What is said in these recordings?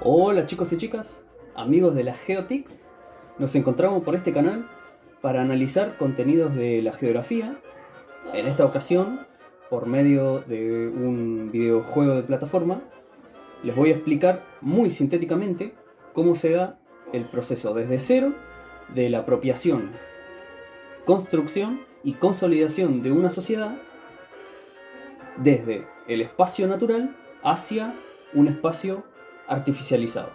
Hola chicos y chicas, amigos de la Geotics. Nos encontramos por este canal para analizar contenidos de la geografía. En esta ocasión, por medio de un videojuego de plataforma, les voy a explicar muy sintéticamente cómo se da el proceso desde cero de la apropiación, construcción y consolidación de una sociedad desde el espacio natural hacia un espacio artificializado,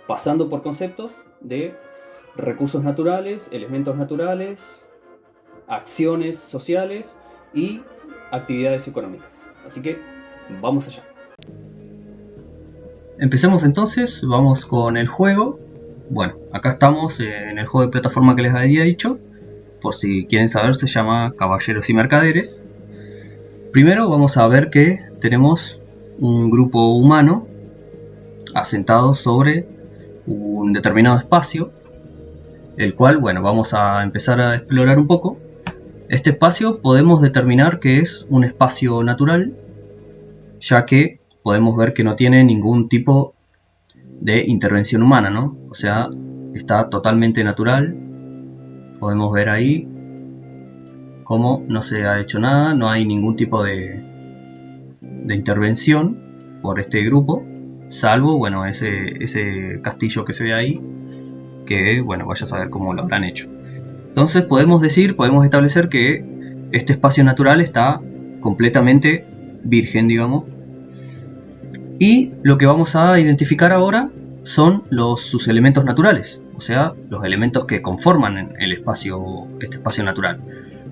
pasando por conceptos de recursos naturales, elementos naturales, acciones sociales y actividades económicas. Así que vamos allá. Empecemos entonces, vamos con el juego. Bueno, acá estamos en el juego de plataforma que les había dicho. Por si quieren saber, se llama Caballeros y Mercaderes. Primero vamos a ver que tenemos un grupo humano asentado sobre un determinado espacio, el cual, bueno, vamos a empezar a explorar un poco. Este espacio podemos determinar que es un espacio natural, ya que podemos ver que no tiene ningún tipo de intervención humana, ¿no? O sea, está totalmente natural. Podemos ver ahí cómo no se ha hecho nada, no hay ningún tipo de intervención por este grupo, salvo, bueno, ese castillo que se ve ahí, que, bueno, vaya a saber cómo lo habrán hecho. Entonces podemos establecer que este espacio natural está completamente virgen, digamos. Y lo que vamos a identificar ahora son sus elementos naturales, o sea, los elementos que conforman este espacio natural.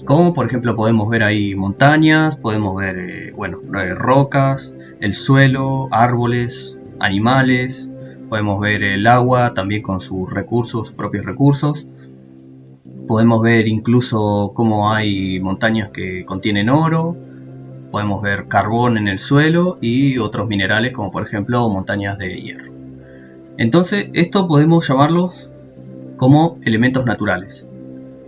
Como por ejemplo podemos ver ahí montañas, podemos ver rocas, el suelo, árboles, animales, podemos ver el agua también con sus propios recursos. Podemos ver incluso cómo hay montañas que contienen oro, podemos ver carbón en el suelo y otros minerales como por ejemplo montañas de hierro. Entonces esto podemos llamarlos como elementos naturales.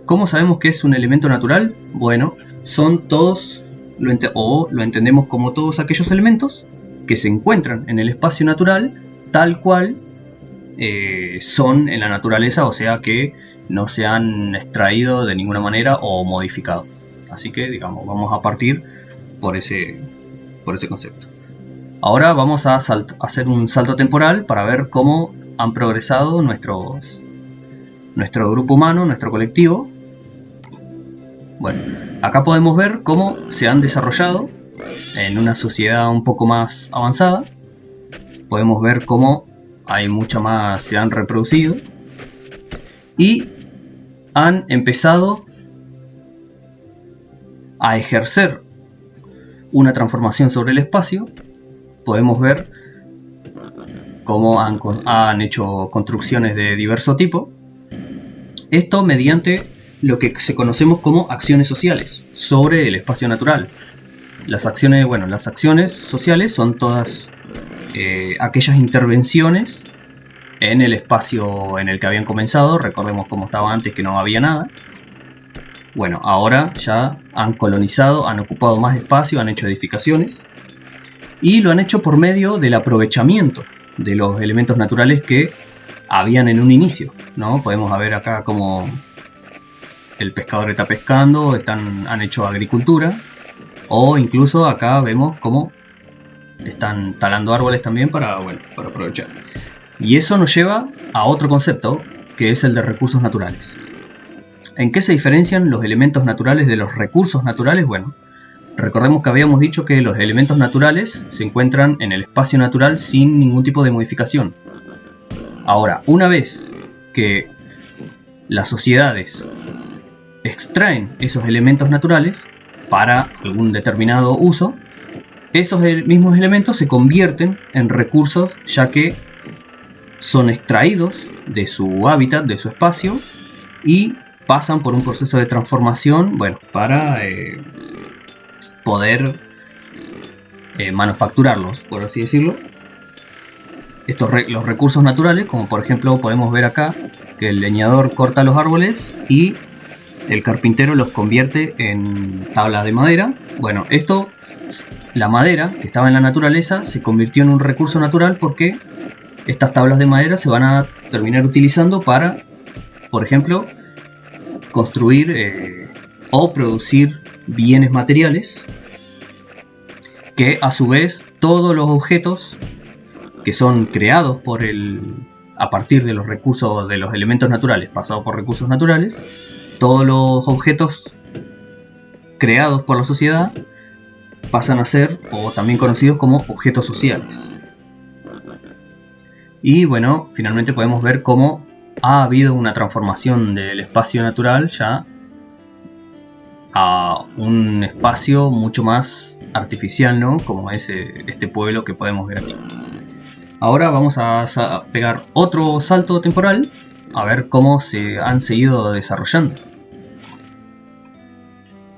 ¿Cómo sabemos que es un elemento natural? Bueno, son todos, lo entendemos como todos aquellos elementos que se encuentran en el espacio natural tal cual son en la naturaleza, o sea que no se han extraído de ninguna manera o modificado. Así que, digamos, vamos a partir por ese concepto. Ahora vamos a hacer un salto temporal para ver cómo han progresado nuestro grupo humano, nuestro colectivo. Bueno, acá podemos ver cómo se han desarrollado en una sociedad un poco más avanzada. Podemos ver cómo se han reproducido y han empezado a ejercer una transformación sobre el espacio. Podemos ver cómo han hecho construcciones de diverso tipo. Esto mediante lo que se conocemos como acciones sociales sobre el espacio natural. Las acciones sociales son todas aquellas intervenciones en el espacio en el que habían comenzado. Recordemos cómo estaba antes, que no había nada. Bueno, ahora ya han colonizado, han ocupado más espacio, han hecho edificaciones y lo han hecho por medio del aprovechamiento de los elementos naturales que habían en un inicio, ¿no? Podemos ver acá cómo el pescador está pescando, han hecho agricultura, o incluso acá vemos cómo están talando árboles también para aprovechar. Y eso nos lleva a otro concepto, que es el de recursos naturales. ¿En qué se diferencian los elementos naturales de los recursos naturales? Bueno, recordemos que habíamos dicho que los elementos naturales se encuentran en el espacio natural sin ningún tipo de modificación. Ahora, una vez que las sociedades extraen esos elementos naturales para algún determinado uso, esos mismos elementos se convierten en recursos, ya que son extraídos de su hábitat, de su espacio, y pasan por un proceso de transformación, para poder manufacturarlos, por así decirlo. Los recursos naturales, como por ejemplo podemos ver acá, que el leñador corta los árboles y el carpintero los convierte en tablas de madera. Bueno, la madera que estaba en la naturaleza se convirtió en un recurso natural porque estas tablas de madera se van a terminar utilizando para, por ejemplo, construir o producir bienes materiales, que a su vez todos los objetos que son creados a partir de los recursos, de los elementos naturales pasados por recursos naturales, todos los objetos creados por la sociedad pasan a ser, o también conocidos como, objetos sociales. Y bueno, finalmente podemos ver cómo ha habido una transformación del espacio natural ya a un espacio mucho más artificial, ¿no? Como es este pueblo que podemos ver aquí. Ahora vamos a pegar otro salto temporal a ver cómo se han seguido desarrollando.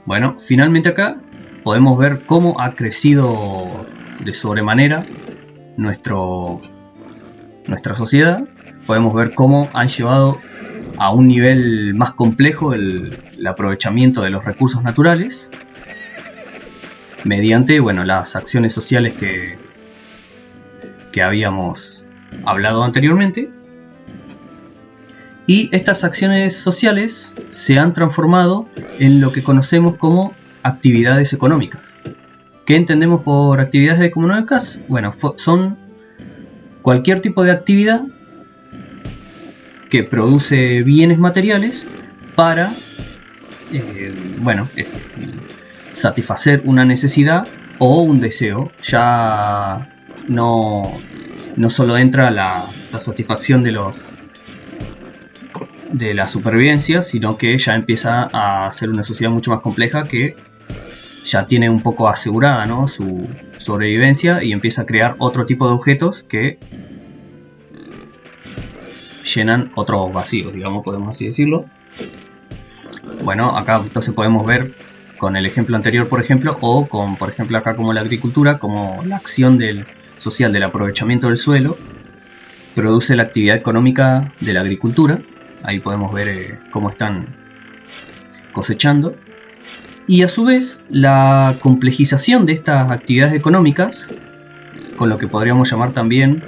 Bueno, finalmente acá podemos ver cómo ha crecido de sobremanera nuestra sociedad. Podemos ver cómo han llevado a un nivel más complejo el aprovechamiento de los recursos naturales mediante, bueno, las acciones sociales que habíamos hablado anteriormente. Y estas acciones sociales se han transformado en lo que conocemos como actividades económicas. ¿Qué entendemos por actividades económicas? Bueno, son cualquier tipo de actividad que produce bienes materiales para satisfacer una necesidad o un deseo. Ya no solo entra la satisfacción de la supervivencia, sino que ya empieza a ser una sociedad mucho más compleja que ya tiene un poco asegurada, ¿no?, su sobrevivencia, y empieza a crear otro tipo de objetos que llenan otros vacíos, digamos, podemos así decirlo. Bueno, acá entonces podemos ver con el ejemplo anterior, por ejemplo, o con, por ejemplo, acá como la agricultura, como la acción social del aprovechamiento del suelo produce la actividad económica de la agricultura. Ahí podemos ver cómo están cosechando. Y a su vez, la complejización de estas actividades económicas, con lo que podríamos llamar también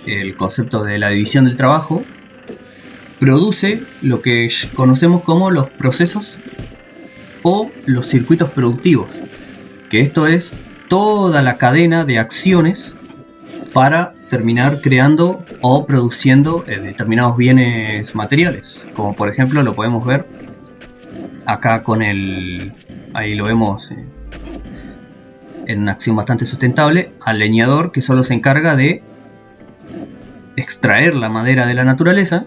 el concepto de la división del trabajo, produce lo que conocemos como los procesos o los circuitos productivos, que esto es toda la cadena de acciones para terminar creando o produciendo determinados bienes materiales, como por ejemplo lo podemos ver acá con ahí lo vemos en una acción bastante sustentable, al leñador, que solo se encarga de extraer la madera de la naturaleza.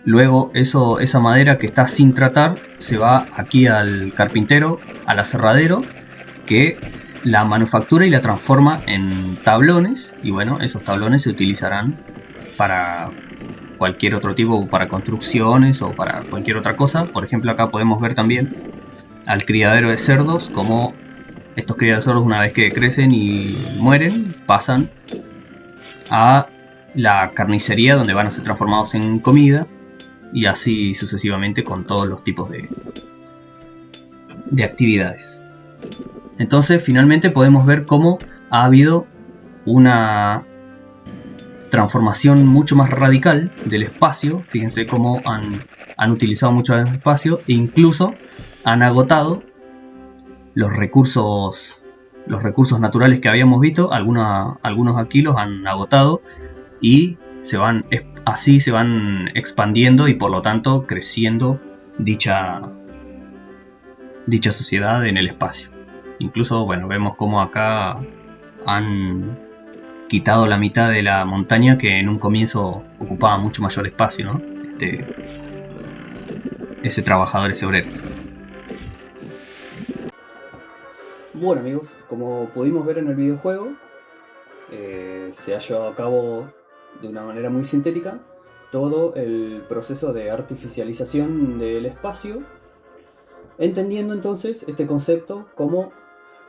Luego esa madera que está sin tratar se va aquí al carpintero, al aserradero, que la manufactura y la transforma en tablones. Y bueno, esos tablones se utilizarán para cualquier otro tipo, para construcciones o para cualquier otra cosa. Por ejemplo, acá podemos ver también al criadero de cerdos, como estos criaderos de cerdos, una vez que crecen y mueren, pasan a la carnicería, donde van a ser transformados en comida, y así sucesivamente con todos los tipos de actividades. Entonces, finalmente podemos ver cómo ha habido una transformación mucho más radical del espacio. Fíjense cómo han utilizado mucho el espacio e incluso han agotado los recursos naturales que habíamos visto. Algunos aquí los han agotado y así se van expandiendo y por lo tanto creciendo dicha sociedad en el espacio. Incluso, bueno, vemos cómo acá han quitado la mitad de la montaña, que en un comienzo ocupaba mucho mayor espacio, ¿no? Ese trabajador, ese obrero. Bueno, amigos, como pudimos ver en el videojuego, se ha llevado a cabo de una manera muy sintética todo el proceso de artificialización del espacio, entendiendo entonces este concepto como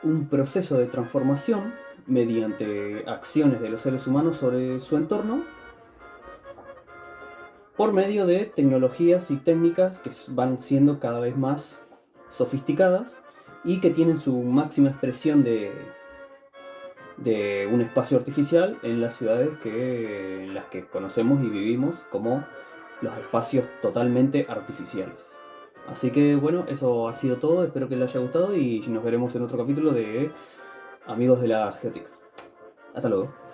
un proceso de transformación mediante acciones de los seres humanos sobre su entorno por medio de tecnologías y técnicas que van siendo cada vez más sofisticadas y que tienen su máxima expresión de de un espacio artificial en las ciudades en las que conocemos y vivimos como los espacios totalmente artificiales. Así que bueno, eso ha sido todo, espero que les haya gustado y nos veremos en otro capítulo de Amigos de la Geotix. Hasta luego.